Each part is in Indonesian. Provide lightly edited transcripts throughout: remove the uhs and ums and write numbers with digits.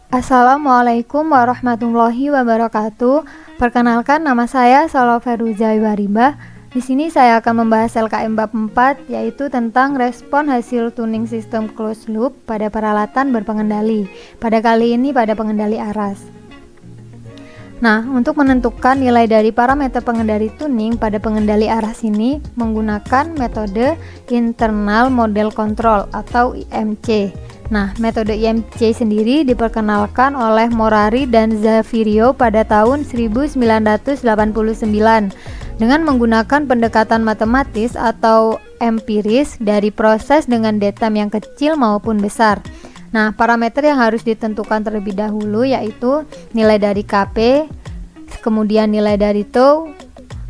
Assalamualaikum warahmatullahi wabarakatuh. Perkenalkan, nama saya Saloh Feruza Iwaribah. Di sini saya akan membahas LKM bab 4, yaitu tentang respon hasil tuning sistem closed loop pada peralatan berpengendali. Pada kali ini pada pengendali aras. Nah, untuk menentukan nilai dari parameter pengendali tuning pada pengendali aras ini menggunakan metode internal model control atau IMC. Nah, metode IMC sendiri diperkenalkan oleh Morari dan Zavirio pada tahun 1989 dengan menggunakan pendekatan matematis atau empiris dari proses dengan datam yang kecil maupun besar. Nah, parameter yang harus ditentukan terlebih dahulu yaitu nilai dari KP, kemudian nilai dari tau,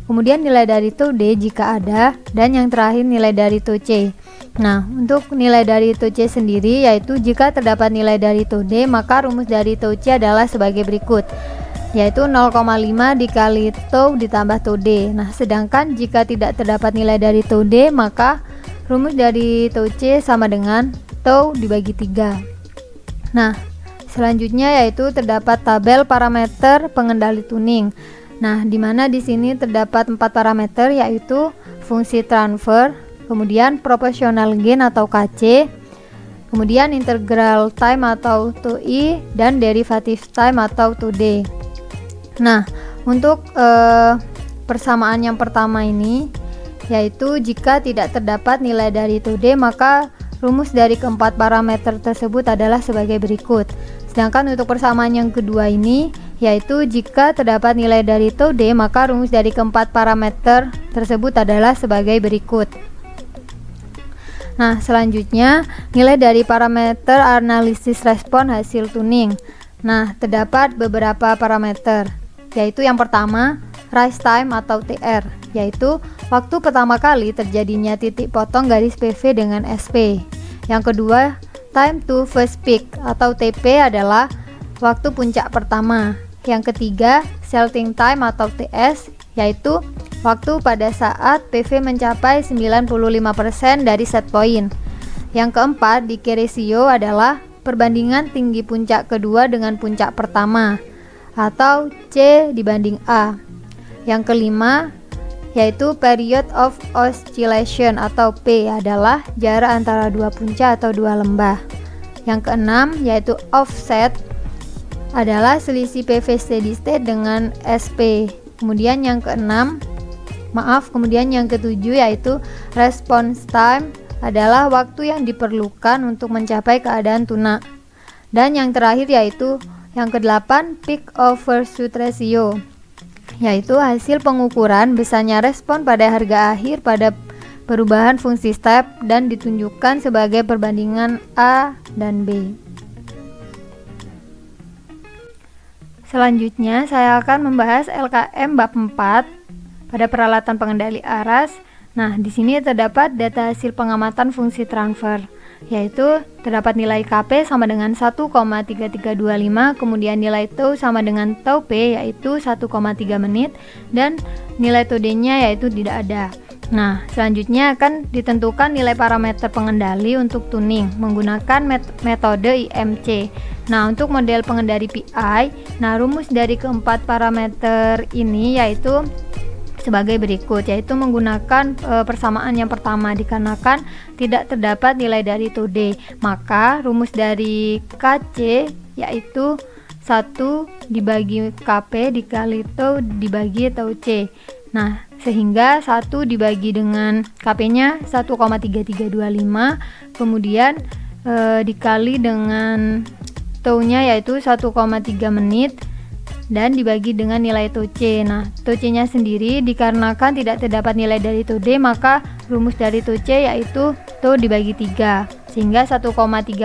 kemudian nilai dari tau D jika ada, dan yang terakhir nilai dari tau C. Nah, untuk nilai dari tau C sendiri yaitu jika terdapat nilai dari tau D, maka rumus dari tau C adalah sebagai berikut, yaitu 0,5 dikali tau ditambah tau D. Nah, sedangkan jika tidak terdapat nilai dari tau D, maka rumus dari tau C sama dengan tau dibagi 3. Nah, selanjutnya yaitu terdapat tabel parameter pengendali tuning. Nah, di mana di sini terdapat 4 parameter yaitu fungsi transfer, kemudian proportional gain atau KC, kemudian integral time atau tau I, dan derivative time atau tau D. Nah, untuk persamaan yang pertama ini yaitu jika tidak terdapat nilai dari tau D, maka rumus dari keempat parameter tersebut adalah sebagai berikut. Sedangkan untuk persamaan yang kedua ini yaitu jika terdapat nilai dari tau D, maka rumus dari keempat parameter tersebut adalah sebagai berikut. Nah, selanjutnya nilai dari parameter analisis respon hasil tuning. Nah, terdapat beberapa parameter, yaitu yang pertama rise time atau TR, yaitu waktu pertama kali terjadinya titik potong garis PV dengan SP. Yang kedua, time to first peak atau TP adalah waktu puncak pertama. Yang ketiga, salting time atau TS, yaitu waktu pada saat PV mencapai 95% dari set point. Yang keempat, decay ratio adalah perbandingan tinggi puncak kedua dengan puncak pertama atau C dibanding A. Yang kelima yaitu period of oscillation atau P adalah jarak antara dua puncak atau dua lembah. Yang keenam yaitu offset adalah selisih PV steady state dengan SP. Kemudian yang kemudian yang ketujuh yaitu response time adalah waktu yang diperlukan untuk mencapai keadaan tuna. Dan yang terakhir yaitu yang kedelapan peak overshoot ratio, yaitu hasil pengukuran besarnya respon pada harga akhir pada perubahan fungsi step dan ditunjukkan sebagai perbandingan A dan B. Selanjutnya saya akan membahas LKM bab 4 pada peralatan pengendali aras. Nah, di sini terdapat data hasil pengamatan fungsi transfer, yaitu terdapat nilai KP sama dengan 1,3325, kemudian nilai tau sama dengan tau P yaitu 1,3 menit, dan nilai tau D-nya yaitu tidak ada. Nah, selanjutnya akan ditentukan nilai parameter pengendali untuk tuning menggunakan metode IMC. Nah, untuk model pengendali PI, rumus dari keempat parameter ini yaitu sebagai berikut, yaitu menggunakan persamaan yang pertama dikarenakan tidak terdapat nilai dari tau D, maka rumus dari KC yaitu 1 dibagi KP dikali tau dibagi tau C. Nah, sehingga 1 dibagi dengan KP-nya 1,3325, kemudian dikali dengan tau-nya yaitu 1,3 menit dan dibagi dengan nilai tau C. Nah, tau C-nya sendiri dikarenakan tidak terdapat nilai dari tau D, maka rumus dari tau C yaitu tau dibagi 3, sehingga 1,3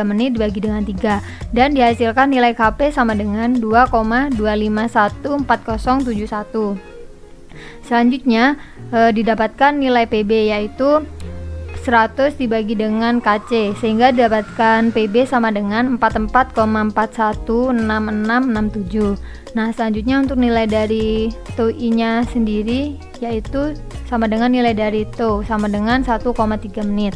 menit dibagi dengan 3, dan dihasilkan nilai KP sama dengan 2,2514071. Selanjutnya didapatkan nilai PB yaitu 100 dibagi dengan KC, sehingga didapatkan PB sama dengan 44,416667. Nah, selanjutnya untuk nilai dari tau I-nya sendiri yaitu sama dengan nilai dari tau sama dengan 1,3 menit.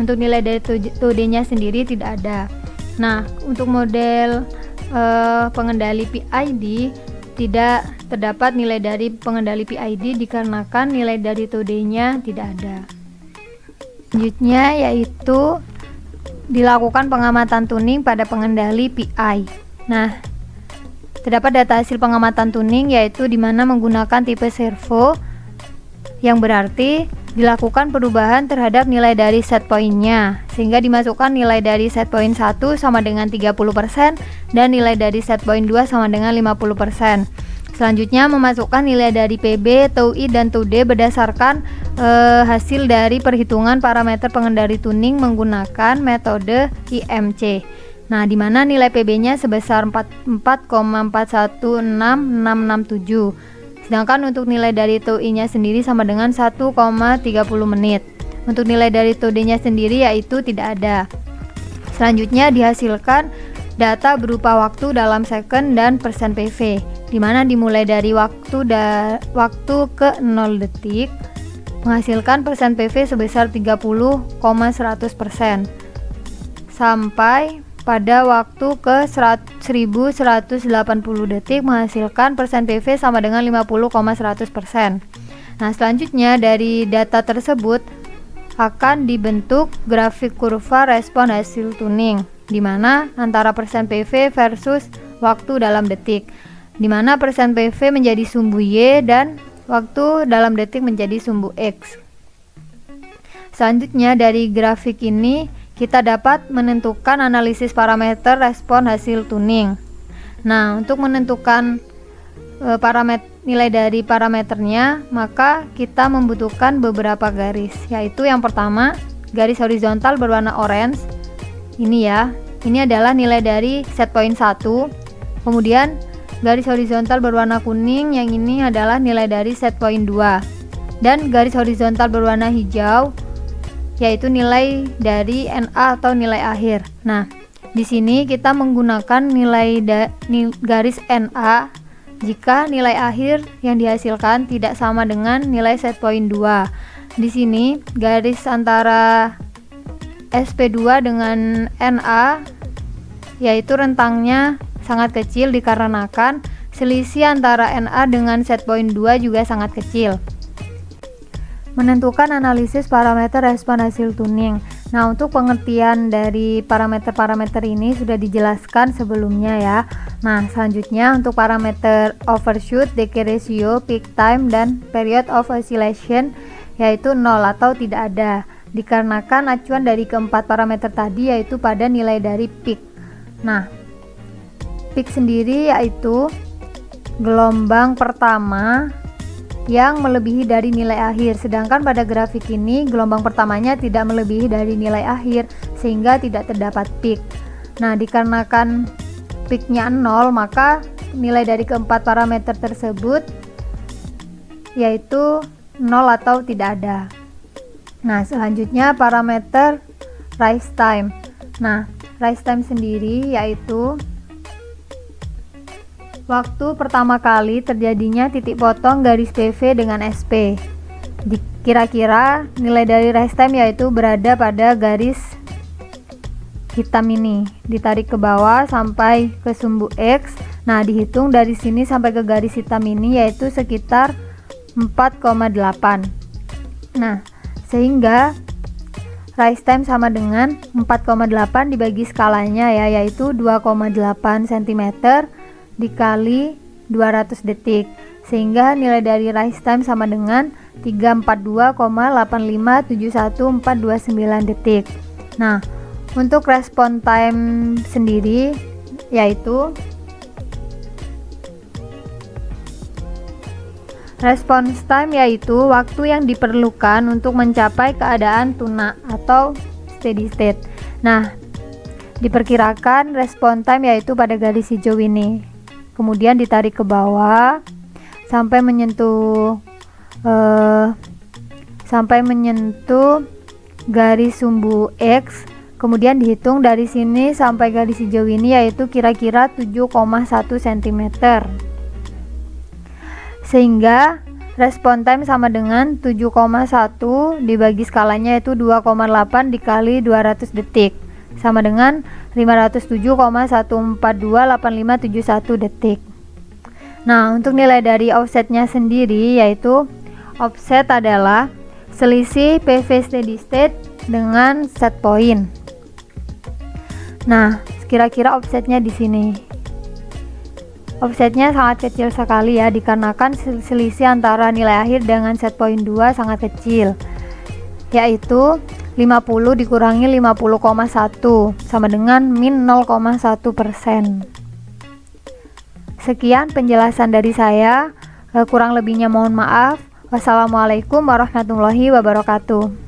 Untuk nilai dari tau D-nya sendiri tidak ada. Nah, untuk model pengendali PID tidak terdapat nilai dari pengendali PID dikarenakan nilai dari TOD-nya tidak ada. Selanjutnya yaitu dilakukan pengamatan tuning pada pengendali PI. Nah, terdapat data hasil pengamatan tuning yaitu di mana menggunakan tipe servo yang berarti dilakukan perubahan terhadap nilai dari set point-nya sehingga dimasukkan nilai dari set point 1 sama dengan 30% dan nilai dari set point 2 sama dengan 50%. Selanjutnya memasukkan nilai dari PB, TOI, dan TOD berdasarkan hasil dari perhitungan parameter pengendali tuning menggunakan metode IMC. Nah, di mana nilai PB-nya sebesar 4,416667. Sedangkan untuk nilai dari TOI-nya sendiri sama dengan 1,30 menit. Untuk nilai dari TOD-nya sendiri yaitu tidak ada. Selanjutnya dihasilkan data berupa waktu dalam second dan persen PV, di mana dimulai dari waktu ke 0 detik menghasilkan persen PV sebesar 30,100% sampai pada waktu ke 1180 detik menghasilkan persen PV sama dengan 50,100%. Nah, selanjutnya dari data tersebut akan dibentuk grafik kurva respon hasil tuning, di mana antara persen PV versus waktu dalam detik, di mana persen PV menjadi sumbu Y dan waktu dalam detik menjadi sumbu X. Selanjutnya dari grafik ini kita dapat menentukan analisis parameter respon hasil tuning. Nah, untuk menentukan nilai dari parameternya, maka kita membutuhkan beberapa garis, yaitu yang pertama garis horizontal berwarna orange. Ini ya, ini adalah nilai dari set point 1. Kemudian garis horizontal berwarna kuning, yang ini adalah nilai dari set point 2. Dan garis horizontal berwarna hijau yaitu nilai dari NA atau nilai akhir. Nah, di sini kita menggunakan garis NA jika nilai akhir yang dihasilkan tidak sama dengan nilai set point 2. Di sini garis antara SP2 dengan NA yaitu rentangnya sangat kecil dikarenakan selisih antara NA dengan set point 2 juga sangat kecil. Menentukan analisis parameter respon hasil tuning. Nah, untuk pengertian dari parameter-parameter ini sudah dijelaskan sebelumnya ya. Nah, selanjutnya untuk parameter overshoot, decay ratio, peak time, dan period of oscillation yaitu 0 atau tidak ada, dikarenakan acuan dari keempat parameter tadi yaitu pada nilai dari peak. Nah, peak sendiri yaitu gelombang pertama yang melebihi dari nilai akhir, sedangkan pada grafik ini gelombang pertamanya tidak melebihi dari nilai akhir sehingga tidak terdapat peak. Nah, dikarenakan peaknya 0, maka nilai dari keempat parameter tersebut yaitu 0 atau tidak ada. Nah, selanjutnya parameter rise time. Nah, rise time sendiri yaitu waktu pertama kali terjadinya titik potong garis PV dengan SP. Kira-kira nilai dari rise time yaitu berada pada garis hitam ini, ditarik ke bawah sampai ke sumbu X. Nah, dihitung dari sini sampai ke garis hitam ini yaitu sekitar 4,8. Nah, sehingga rise time sama dengan 4,8 dibagi skalanya ya, yaitu 2,8 cm dikali 200 detik, sehingga nilai dari rise time sama dengan 342,8571429 detik. Nah, untuk respon time sendiri yaitu response time yaitu waktu yang diperlukan untuk mencapai keadaan tuna atau steady state. Nah, diperkirakan respon time yaitu pada garis hijau ini. Kemudian ditarik ke bawah sampai menyentuh garis sumbu X. Kemudian dihitung dari sini sampai garis hijau ini yaitu kira-kira 7,1 cm. Sehingga respon time sama dengan 7,1 dibagi skalanya yaitu 2,8 dikali 200 detik. sama dengan 507,1428571 detik. Nah, untuk nilai dari offsetnya sendiri yaitu offset adalah selisih PV steady state dengan set point. Nah, kira-kira offsetnya di sini. Offsetnya sangat kecil sekali ya, dikarenakan selisih antara nilai akhir dengan set point 2 sangat kecil, yaitu 50 dikurangi 50,1 sama dengan min 0,1%. Sekian penjelasan dari saya, kurang lebihnya mohon maaf. Wassalamualaikum warahmatullahi wabarakatuh.